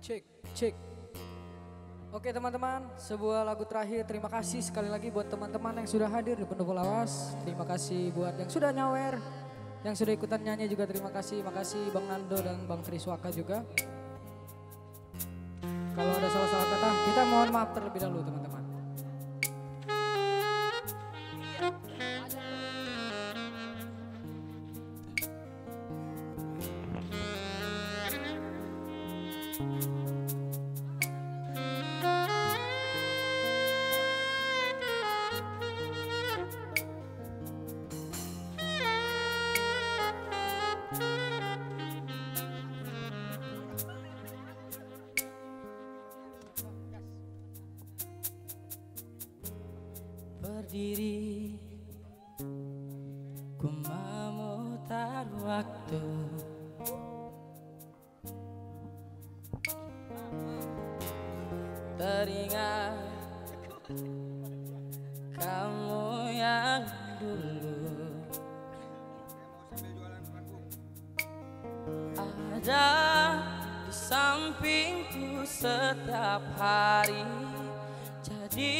Cek, cek. Oke teman-teman, sebuah lagu terakhir. Terima kasih sekali lagi buat teman-teman yang sudah hadir di Pendopo Lawas. Terima kasih buat yang sudah nyawer, yang sudah ikutan nyanyi juga terima kasih. Makasih Bang Nando dan Bang Triswaka juga. Kalau ada salah-salah kata, kita mohon maaf terlebih dahulu teman-teman. Berdiri, ku memutar waktu. Teringat kamu yang dulu ada di sampingku setiap hari. Jadi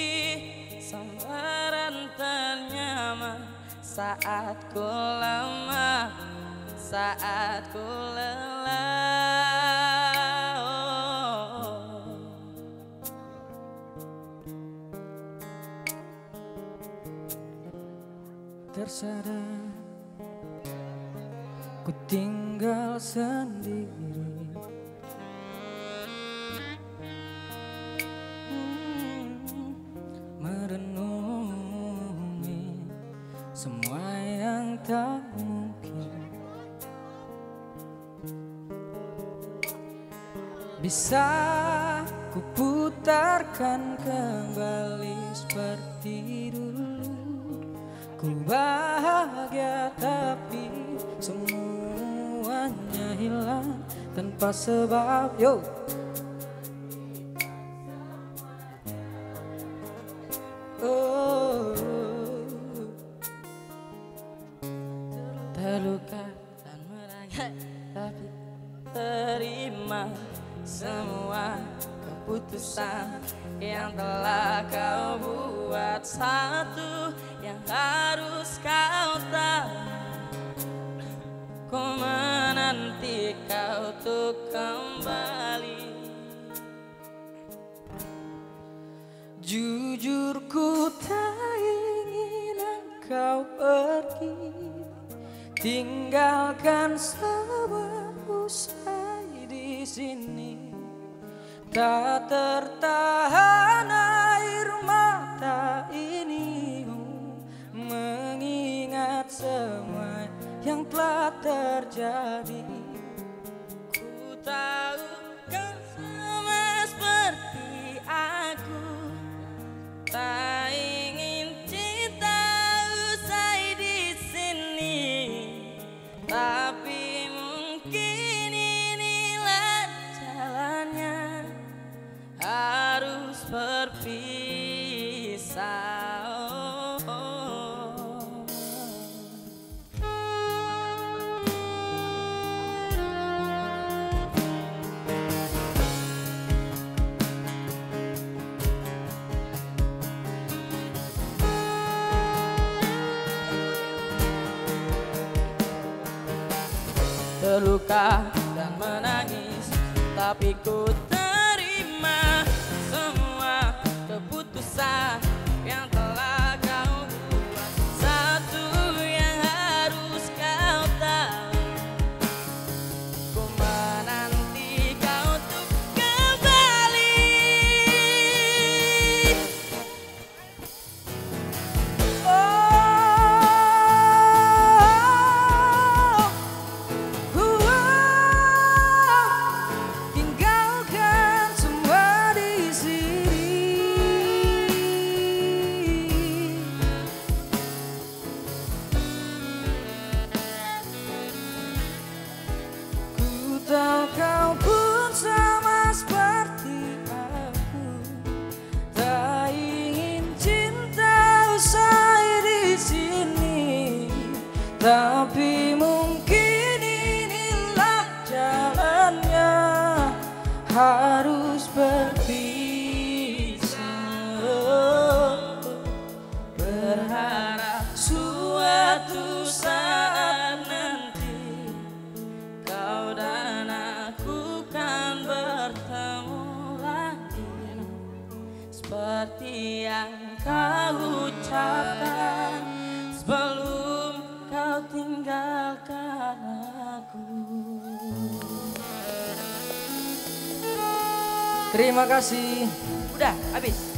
sambaran ternyaman saat ku lemah, saat ku lelah. Oh. Tersadar ku tinggal sendiri, merenungi semua yang tak mungkin bisa ku putarkan kembali seperti dulu. Ku bahagia tapi semuanya hilang tanpa sebab. Yo. Oh. Terluka dan menangis tapi terima semua keputusan yang telah kau buat. Satu yang harus kau tahu, ku menanti kau untuk kembali. Jujur ku tak ingin engkau pergi, tinggalkan semua usai di sini. Tak tertahan air mata ini mengingat semua yang telah terjadi. Ku tahu kau sama seperti aku, tak ingin cinta usai di sini, tapi mungkin inilah jalannya, harus berpisah. Terluka dan menangis, tapi ku terima semua keputusan yang telah kau buat. Satu yang harus kau tahu, ku menanti kau untuk kembali. Tinggalkan semua di sini. harus berpisah. Berharap suatu saat nanti kau dan aku kan bertemu lagi, seperti yang kau ucapkan sebelum kau tinggalkan aku. Terima kasih. Udah habis.